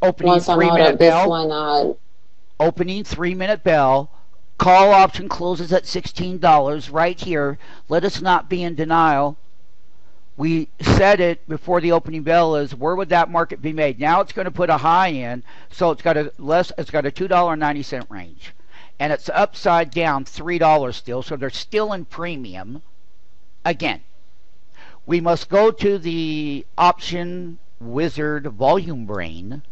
Opening Once I'm out 3-minute of this bell. one, Opening 3-minute bell. Call option closes at $16 right here. Let us not be in denial. We said it before the opening bell is where would that market be made? Now it's going to put a high in, so it's got a $2.90 range. And it's upside down $3 still, so they're still in premium. Again, we must go to the option wizard volume brain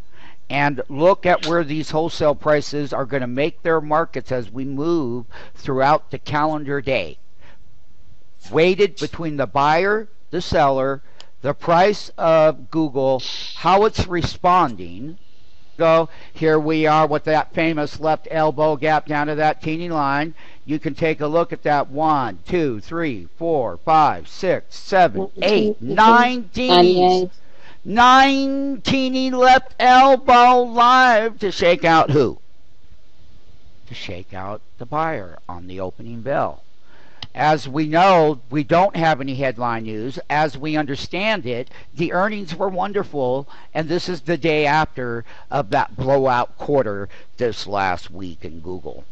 and look at where these wholesale prices are going to make their markets as we move throughout the calendar day. Weighted between the buyer, the seller, the price of Google, how it's responding. So here we are with that famous left elbow gap down to that teeny line. You can take a look at that 1, 2, 3, 4, 5, 6, 7, 8, 9 teenies. 9 teeny left elbow live to shake out who? To shake out the buyer on the opening bell. As we know, we don't have any headline news. As we understand it, the earnings were wonderful, and this is the day after of that blowout quarter this last week in Google.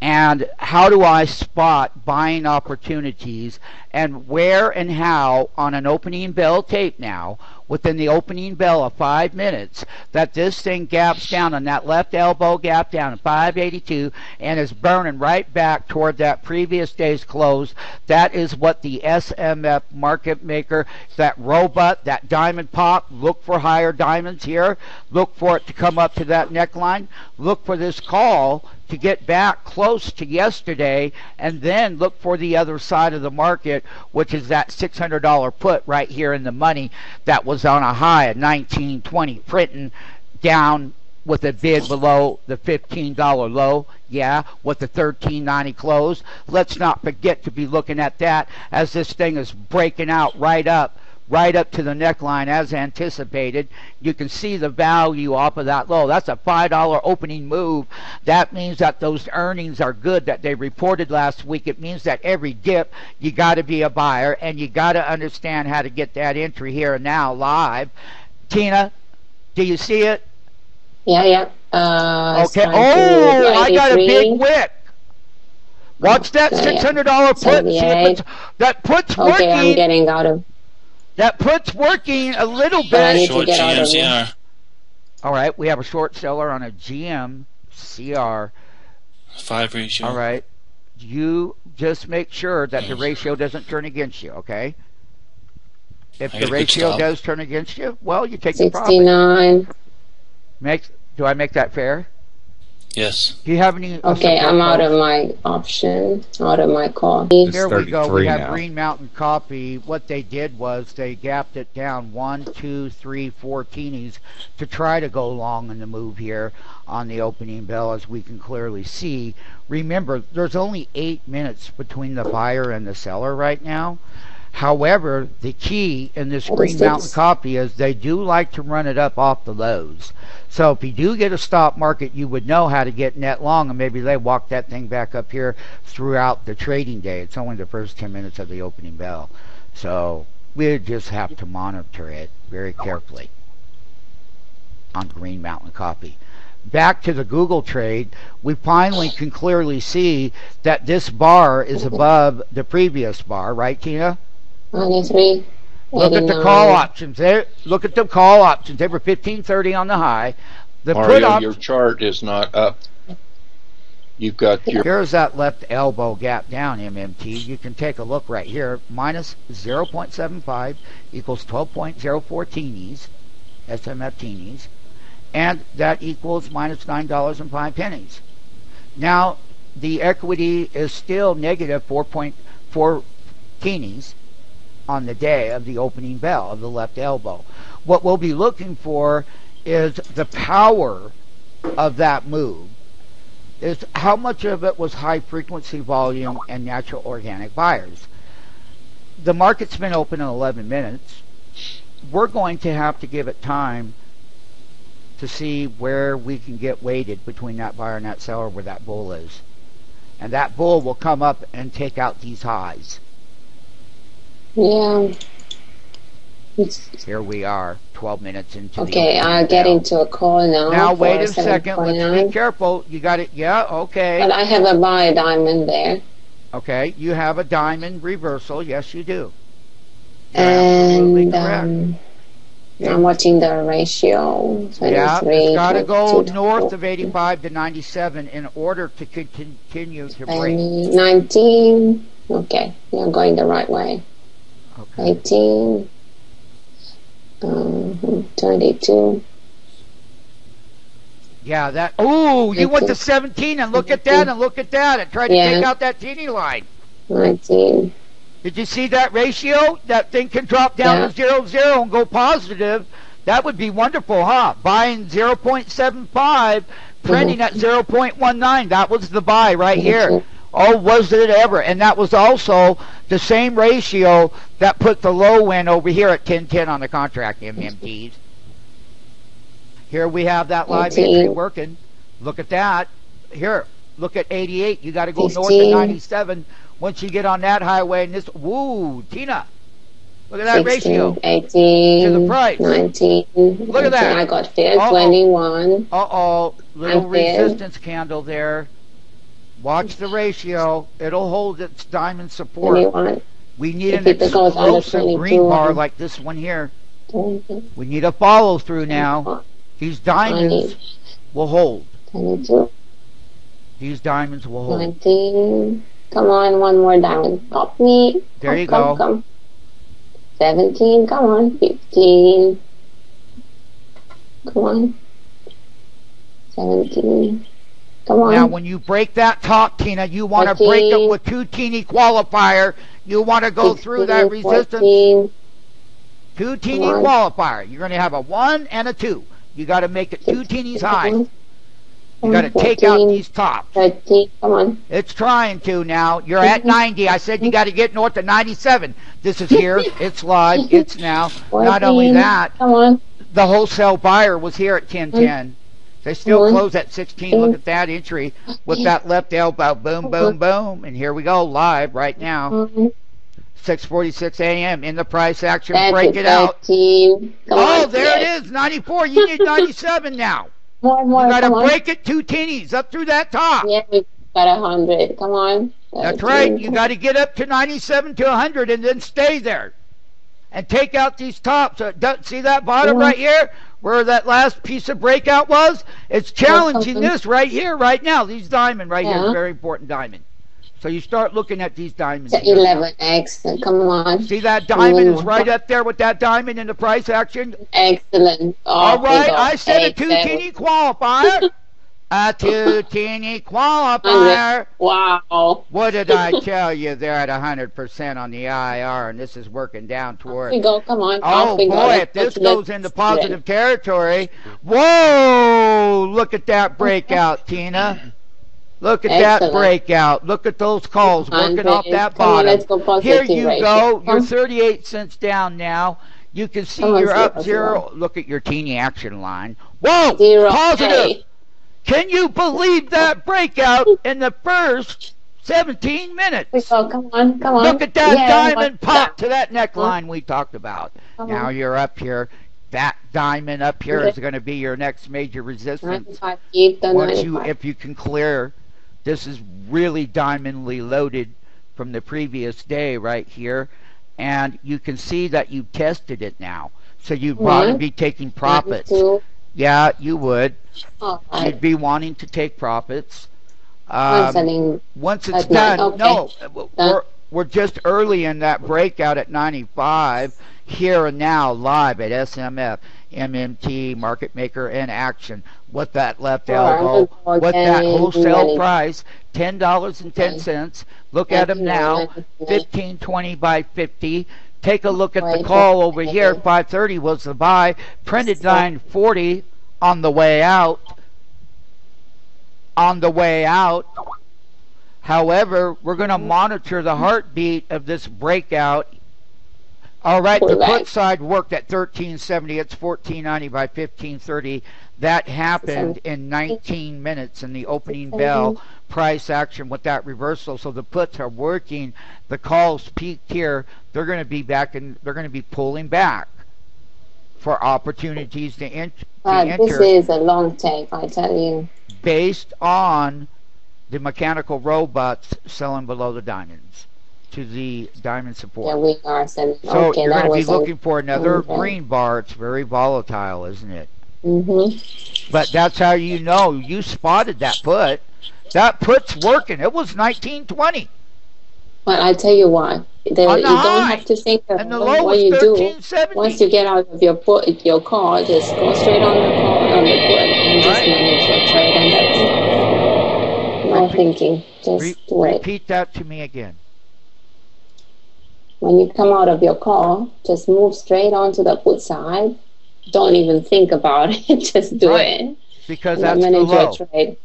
And how do I spot buying opportunities and where and how on an opening bell tape now, within the opening bell of 5 minutes, that this thing gaps down on that left elbow gap down at 582 and is burning right back toward that previous day's close. That is what the SMF market maker, that robot, that diamond pop, look for higher diamonds here, look for it to come up to that neckline, look for this call to get back close to yesterday, and then look for the other side of the market, which is that $600 put right here in the money that was on a high of 19.20 printing down with a bid below the $15 low, yeah, with the 13.90 close. Let's not forget to be looking at that as this thing is breaking out right up to the neckline as anticipated. You can see the value off of that low. That's a $5 opening move. That means that those earnings are good that they reported last week. It means that every dip, you got to be a buyer, and you got to understand how to get that entry here and now live. Tina, do you see it? Yeah. Okay. Oh, I got a big wick. Watch that $600 put. See if that put's working. Okay, I'm getting out of. That put's working a little bit. Short GMCR. All right, we have a short seller on a GMCR. 5 ratio. All right. You just make sure that the ratio doesn't turn against you, okay? If the ratio does turn against you, well, you take the profit. 69. Do I make that fair? Yes. Do you have any? Okay, I'm out of my option, out of my call. Here we go. We have Green Mountain Coffee. What they did was they gapped it down 1, 2, 3, 4 teenies to try to go long in the move here on the opening bell, as we can clearly see. Remember, there's only 8 minutes between the buyer and the seller right now. However, the key in this Green Mountain Coffee is they do like to run it up off the lows. So if you do get a stop market, you would know how to get net long, and maybe they walk that thing back up here throughout the trading day. It's only the first 10 minutes of the opening bell. So we just have to monitor it very carefully on Green Mountain Coffee. Back to the Google trade, we finally can clearly see that this bar is above the previous bar, right, Tina? 93. Look at the call options. Look at the call options. They were 15.30 on the high. The Mario, your chart is not up. You've got your... Here's that left elbow gap down, MMT. You can take a look right here. Minus 0.75 equals 12.04 teenies, SMF teenies. And that equals minus $9.05. Now, the equity is still negative 4.4 teenies on the day of the opening bell of the left elbow. What we'll be looking for is the power of that move, is how much of it was high frequency volume and natural organic buyers. The market's been open in 11 minutes. We're going to have to give it time to see where we can get weighted between that buyer and that seller, where that bull is. And that bull will come up and take out these highs. Yeah. Here we are, 12 minutes into the Okay, opening I'll get bell. into a call now. Now wait a for second. Let's be 7.9. careful. You got it. Yeah. Okay. But I have a buy diamond there. Okay. You have a diamond reversal. Yes, you do. You're absolutely And correct. I'm watching the ratio. 23, Yeah, it's got to go 22, north of 85 to 97 in order to continue to break. 19. Okay, you're going the right way. Okay. 18. 22. Yeah, that. Ooh, you went to 17 and look at that and look at that. It tried to Yeah. take out that teeny line. 19. Did you see that ratio? That thing can drop down Yeah. to 0.0 and go positive. That would be wonderful, huh? Buying 0.75, printing at 0.19. That was the buy right here. Oh, was it ever? And that was also the same ratio that put the low in over here at 10.10 on the contract, MMTs. Here we have that live 18. entry working. Look at that. Here, look at 88. You got to go north of 15. 97 once you get on that highway. And this, woo, Tina, look at that 16, ratio 18. to the price. 19. Look at that. I got filled. Uh-oh. 21. Uh-oh, little I'm there. resistance candle there. Watch the ratio. It'll hold its diamond support. 21. We need an If it goes under explosive 22, green bar like this one here. 20, We need a follow through now. These diamonds 20, will hold. 22. These diamonds will hold. 19. Come on, one more diamond. Stop me. There you come, go. Come. 17. Come on. 15. Come on. 17. Come on. Now, when you break that top, Tina, you want to break it 14. with 2 teeny qualifier. You want to go 16, through that resistance. 14. 2 teeny on. qualifier. You're going to have a 1 and a 2. You got to make it 2 teenies high. Come You got to take out 14, these tops. 13. Come on. It's trying to now. You're at 90. I said you got to get north of 97. This is here. It's live. It's now. Not only 14. that, Come on. the wholesale buyer was here at 10.10. They still One. close at 16. Look at that entry with that left elbow. Boom, boom, boom. And here we go live right now. 6:46 a.m. in the price action. Break it out. 13. Come Oh, on. there Yes. it is. 94. You need 97 now. More, more. You got to Come on. break it 2 teenies up through that top. Yeah, we got 100. Come on. That's 13. right. You got to get up to 97 to 100 and then stay there. And take out these tops. See that bottom right here where that last piece of breakout was? It's challenging this right here, right now. These diamond right here is a very important diamond. So you start looking at these diamonds. 11x. Come on. See that diamond is right up there with that diamond in the price action? Excellent. All right. we got I said a 8, 2 7. teeny qualifier. A 2 teeny qualifier. Wow. What did I tell you? They're at 100% on the IR, and this is working down Off toward. we go. Come on. Oh Off we go. boy, Let's if this go to the goes into positive territory. Whoa! Look at that breakout, Tina. Look at that Excellent. breakout. Look at those calls working off that Come on, bottom. let's go positive Here you ratio. go. You're Come. 38 cents down now. You can see Come on, you're up 0. zero. Look at your teeny action line. Whoa! 0. Positive. Hey. Can you believe that breakout in the first 17 minutes? We go. Come on. Come on. Look at that Yeah, diamond come on. pop to that neckline we talked about. Come Now on. you're up here. That diamond up here Okay. is going to be your next major resistance. 95. Keep the Once you, 95. if you can clear, this is really diamondly loaded from the previous day right here, and you can see that you tested it now. So you'd probably be taking profits. 92. Yeah, you would. All You'd right. be wanting to take profits. I'm selling. Once it's At nine, done, okay. no, we're just early in that breakout at 95, here and now, live at SMF, MMT, Market Maker, and Action. With that left elbow, with that wholesale price, $10.10. Look at them now, 15.20 by 50. Take a look at the call over here. 530 was the buy. Printed 940 on the way out. On the way out. However, we're going to monitor the heartbeat of this breakout. All right, the put side worked at 1370. It's 1490 by 1530. That happened in 19 minutes in the opening bell price action with that reversal. So the puts are working. The calls peaked here. They're going to be back and they're going to be pulling back. for opportunities to This enter is a long tape, I tell you. based on the mechanical robots selling below the diamonds to the diamond support. Yeah, we are selling. So Okay, you're going that to be was looking for another okay. green bar. It's very volatile, isn't it? Mm-hmm. But that's how you know. You spotted that put. That put's working. It was 1920. But I tell you what, On the you don't high. have to think And the about low what was you do. 1370. Once you get out of your call, just go straight on the call on the put and just Right. manage your trade, and that's it. No thinking, just do it. Repeat that to me again. When you come out of your call, just move straight onto the put side. Don't even think about it. Just do Right. it. Because And that's the manage low. your trade.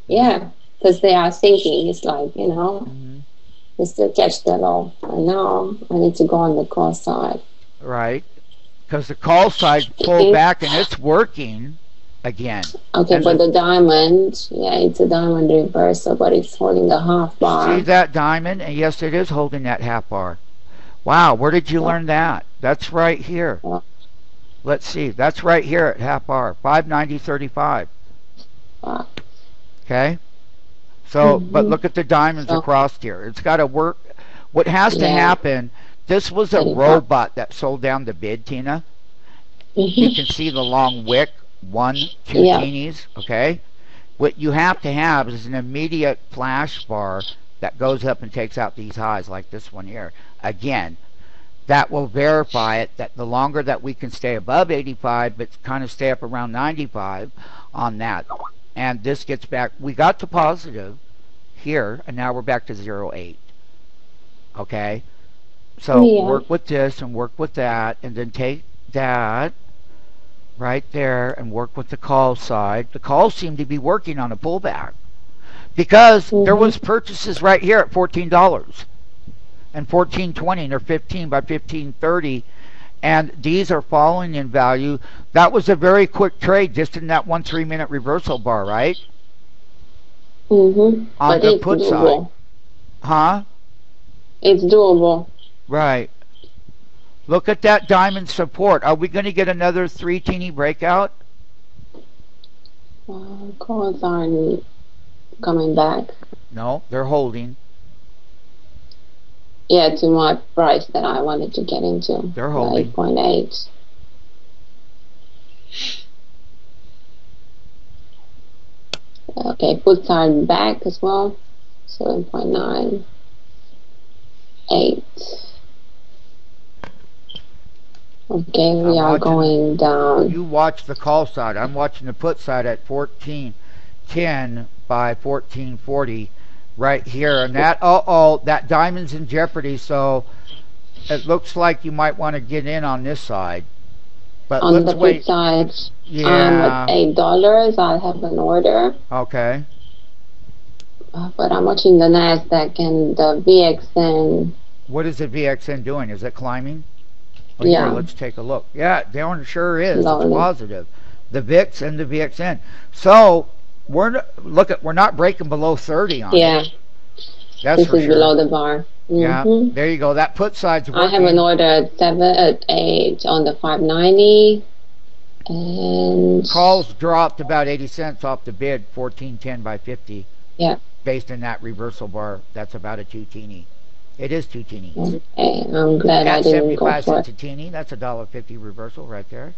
Yeah, because they are thinking. It's like, they still catch the low. And now I need to go on the call side. Right. Because the call side pulled back and it's working again. Okay, And but the diamond, it's a diamond reversal, but it's holding the half bar. See that diamond? And yes, it is holding that half bar. Wow, where did you learn that? That's right here. Let's see. That's right here at half bar. 590.35. Okay? So, but look at the diamonds across here. It's got to work. What has to happen, this was a robot that sold down the bid, Tina. You can see the long wick, 1, 2 teenies, okay? What you have to have is an immediate flash bar that goes up and takes out these highs like this one here. Again, that will verify it, that the longer that we can stay above 85 but kind of stay up around 95 on that. And this gets back, we got to positive here, and now we're back to 0.8. Okay? So work with this and work with that, and then take that right there and work with the call side. The calls seem to be working on a pullback because there was purchases right here at $14 and $14.20, and they're 15 by 15.30, and these are falling in value. That was a very quick trade just in that 1 3-minute reversal bar, right? On But the it's put doable. side. Huh? It's doable. Right. Look at that diamond support. Are we going to get another 3 teeny breakout? Calls aren't coming back. No, they're holding. Yeah, to my price that I wanted to get into. They're holding. 8.8. Okay, puts are back as well. 7.9. 8. Okay, we are going down. You watch the call side. I'm watching the put side at 14.10 by 14.40 right here. And that, that diamond's in jeopardy. So it looks like you might want to get in on this side. But on let's the wait. put side, Yeah. at $8, I'll have an order. Okay. But I'm watching the NASDAQ and the VXN. What is the VXN doing? Is it climbing? Oh, Yeah. Here, let's take a look. Yeah, it darn sure is. Slowly. It's positive. The VIX and the VXN. So we're not breaking below 30 on it. That's This for is sure. below the bar. Yeah, there you go. That put side's working. I have an order at 8 on the 590. And Calls dropped about 80 cents off the bid, 14.10 by 50. Yeah. Based in that reversal bar, that's about a 2 teeny. It is 2 teeny. Okay, I'm glad I At didn't go 75 for cents it. a teeny, that's a $1.50 reversal right there.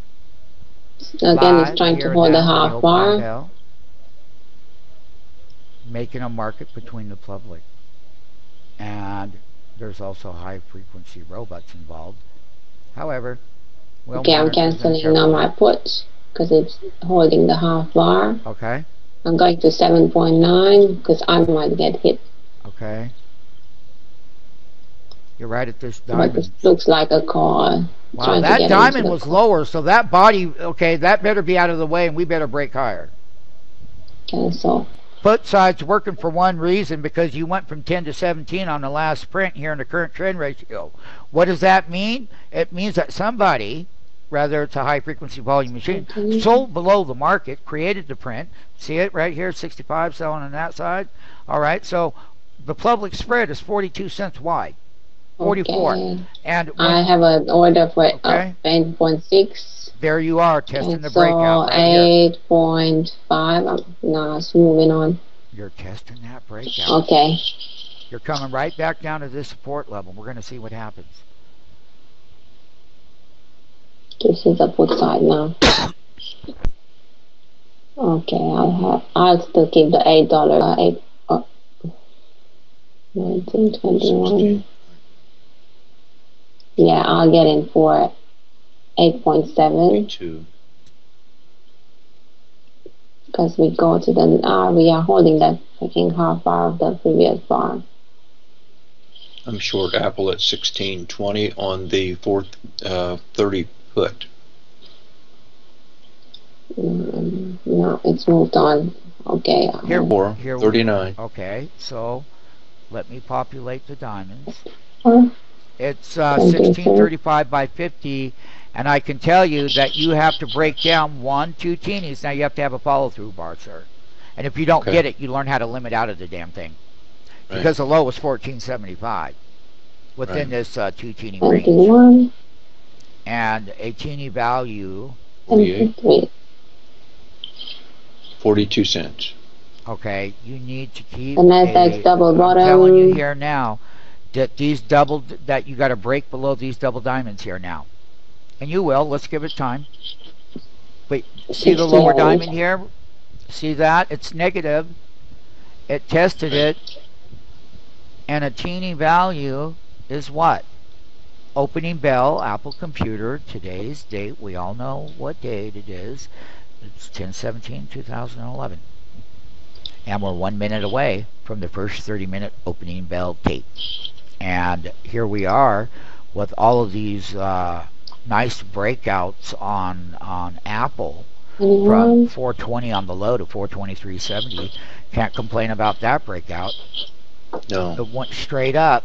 Again, it's Live trying here to hold now a in the half open bar. bell, making a market between the public. And there's also high frequency robots involved. However, Okay, I'm canceling on my put because it's holding the half bar. Okay. I'm going to 7.9 because I might get hit. Okay. You're right at this But diamond. this looks like a call. Wow, that diamond was lower, so that body, okay, that better be out of the way, and we better break higher. Cancel. Put side's working for one reason, because you went from 10 to 17 on the last print here in the current trend ratio. What does that mean? It means that somebody, rather it's a high frequency volume machine, sold below the market, created the print. See it right here, 65 selling on that side. All right, so the public spread is 42 cents wide. 44. Okay. And I have an order for Okay. 10.6. there you are, testing And the so breakout right here. 8.5. Now it's moving on. You're testing that breakout. Okay. You're coming right back down to this support level. We're going to see what happens. This is the put side now. Okay, I'll still keep the $8. 1921. Yeah, I'll get in for 8.7 2. because we go to the we are holding that freaking half bar of the previous bar. I'm short Apple at 16.20 on the 430 put. No, it's moved on. Okay. Here, 39. Okay, so let me populate the diamonds. Huh? It's 1635 by 50, and I can tell you that you have to break down 1, 2 teenies. Now you have to have a follow-through bar, sir. And if you don't get it, you learn how to limit out of the damn thing. Right. Because the low was 1475 within this 2 teeny 21. range. And a teeny value, 48. 42 cents. okay, you need to keep The Nasdaq's double bottom. I'm telling you here now that that you got to break below these double diamonds here now. And you will. Let's give it time. Wait, see the lower diamond here? See that? It's negative. It tested it. And a teeny value is what? Opening bell, Apple Computer, today's date. We all know what date it is. It's 10/17/2011. And we're 1 minute away from the first 30-minute opening bell tape. And here we are with all of these nice breakouts on Apple from 420 on the low to 423.70. Can't complain about that breakout. No. It went straight up.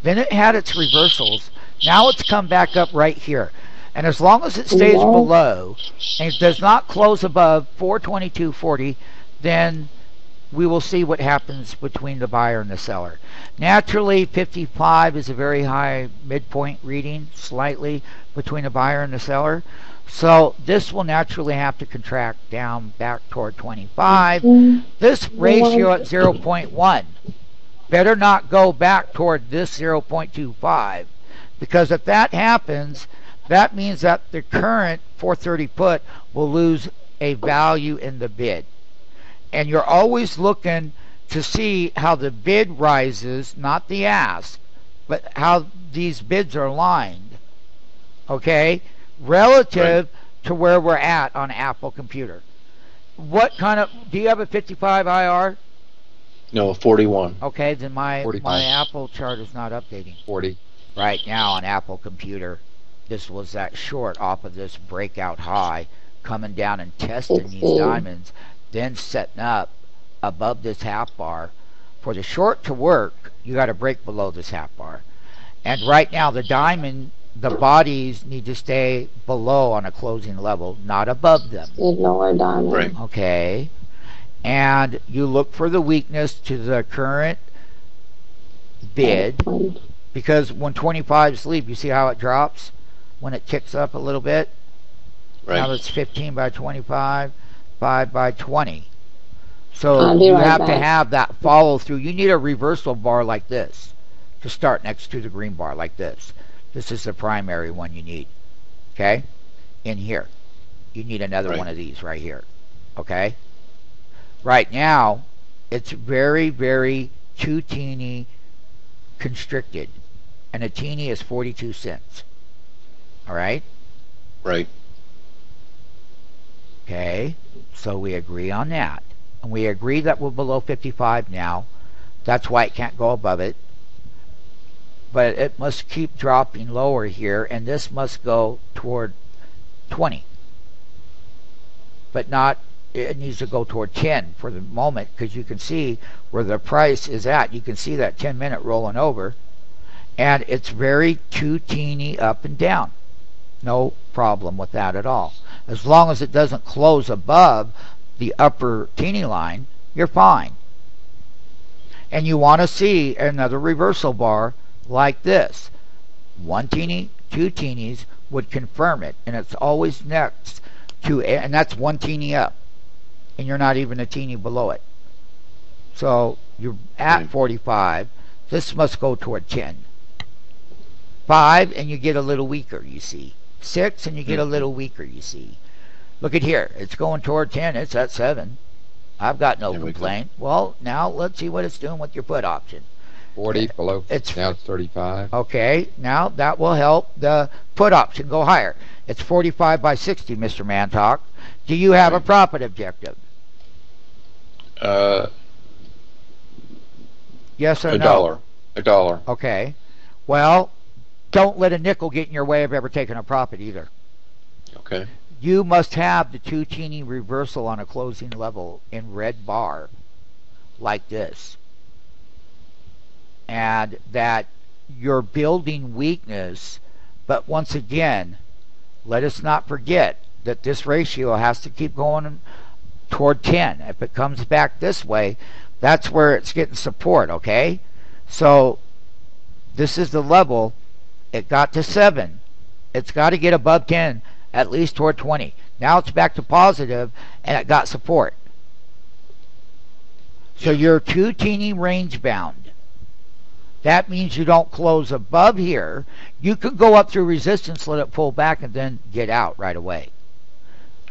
Then it had its reversals. Now it's come back up right here. And as long as it stays below and it does not close above 422.40, then we will see what happens between the buyer and the seller. Naturally, 55 is a very high midpoint reading, slightly between the buyer and the seller. So this will naturally have to contract down back toward 25. This ratio at 0.1 better not go back toward this 0.25, because if that happens, that means that the current 430 put will lose a value in the bid. And you're always looking to see how the bid rises, not the ask, but how these bids are lined, okay, relative to where we're at on Apple Computer. What kind of, do you have a 55 IR? No, 41. Okay, then my 45. Apple chart is not updating. 40. Right now on Apple Computer, this was that short off of this breakout high, coming down and testing these diamonds, then setting up above this half bar. For the short to work, you got to break below this half bar. And right now the diamond, the bodies need to stay below on a closing level, not above them. Lower diamond. Right. Okay. And you look for the weakness to the current bid, because when 25s leave, you see how it drops when it kicks up a little bit? Right. Now it's 15 by 25, 5 by 20. So you have to have that follow through. You need a reversal bar like this to start next to the green bar like this. This is the primary one you need. Okay? In here. You need another one of these right here. Okay? Right now, it's very, very too teeny constricted. And a teeny is 42 cents. Alright? Right. Okay, so we agree on that. And we agree that we're below 55 now. That's why it can't go above it. But it must keep dropping lower here, and this must go toward 20. But not, it needs to go toward 10 for the moment, because you can see where the price is at. You can see that 10-minute rolling over. And it's very too teeny up and down. No problem with that at all. As long as it doesn't close above the upper teeny line, you're fine. And you want to see another reversal bar like this. 1 teeny, 2 teenies, would confirm it, and it's always next to, and that's one teeny up, and you're not even a teeny below it. So you're at 45. This must go toward 10. 5, and you get a little weaker, you see. 6, and you get a little weaker, you see. Look at here. It's going toward 10. It's at 7. I've got no complaint. Well, now let's see what it's doing with your put option. 40 below. Now it's 35. Okay, now that will help the put option go higher. It's 45 by 60, Mr. Mantalk. Do you have a profit objective? Yes or no? $1. Okay. Well, don't let a nickel get in your way of ever taking a profit either. Okay. You must have the 2 teeny reversal on a closing level in red bar like this. And that you're building weakness, but once again, let us not forget that this ratio has to keep going toward 10. If it comes back this way, that's where it's getting support, okay? So this is the level. It got to 7. It's got to get above 10, at least toward 20. Now it's back to positive, and it got support. So you're 2 teeny range bound. That means you don't close above here. You could go up through resistance, let it pull back, and then get out right away.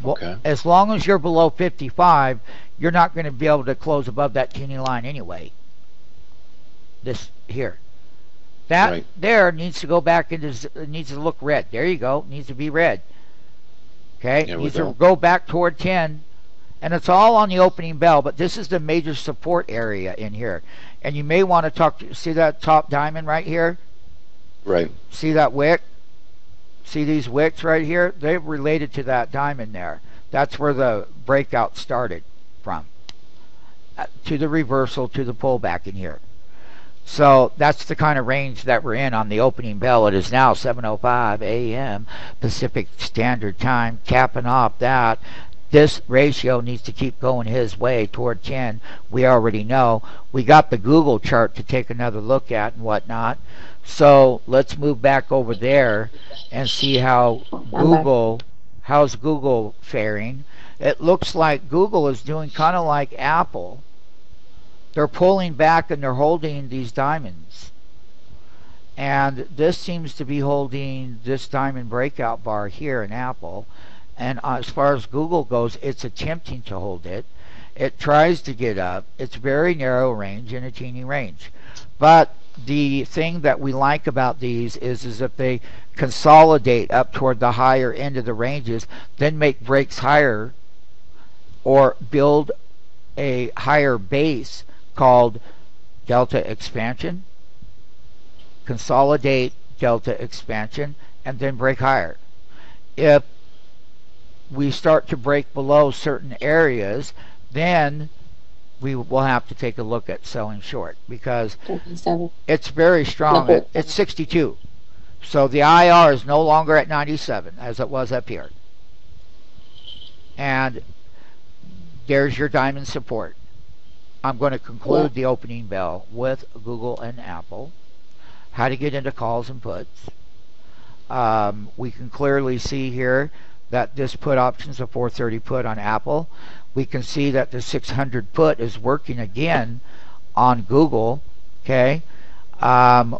Well, Okay. as long as you're below 55, you're not going to be able to close above that teeny line anyway. This here. That there needs to go back into, it needs to look red. There you go. It needs to be red. Okay? It needs to go back toward 10. And it's all on the opening bell, but this is the major support area in here. And you may want to talk, see that top diamond right here? Right. See that wick? See these wicks right here? They're related to that diamond there. That's where the breakout started from. To the reversal, to the pullback in here. So that's the kind of range that we're in on the opening bell. It is now 7:05 a.m. Pacific Standard Time. Capping off that. This ratio needs to keep going his way toward 10. We already know. We got the Google chart to take another look at and whatnot. So let's move back over there and see how how's Google faring. It looks like Google is doing kind of like Apple. They're pulling back and they're holding these diamonds. And this seems to be holding this diamond breakout bar here in Apple. And as far as Google goes, it's attempting to hold it. It tries to get up. It's very narrow range and a teeny range. But the thing that we like about these is if they consolidate up toward the higher end of the ranges, then make breaks higher or build a higher base called delta expansion, consolidate delta expansion, and then break higher. If we start to break below certain areas, then we will have to take a look at selling short because it's very strong. It's 62. So the IR is no longer at 97 as it was up here. And there's your diamond support. I'm going to conclude the opening bell with Google and Apple. How to get into calls and puts. We can clearly see here that this put option is a 430 put on Apple. We can see that the 600 put is working again on Google. Okay,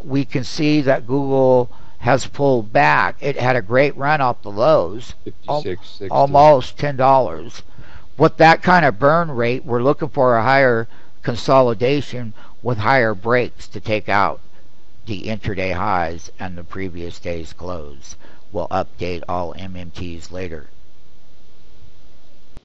we can see that Google has pulled back. It had a great run off the lows, 56, almost $10. With that kind of burn rate, we're looking for a higher consolidation with higher breaks to take out the intraday highs and the previous day's close. We'll update all MMTs later.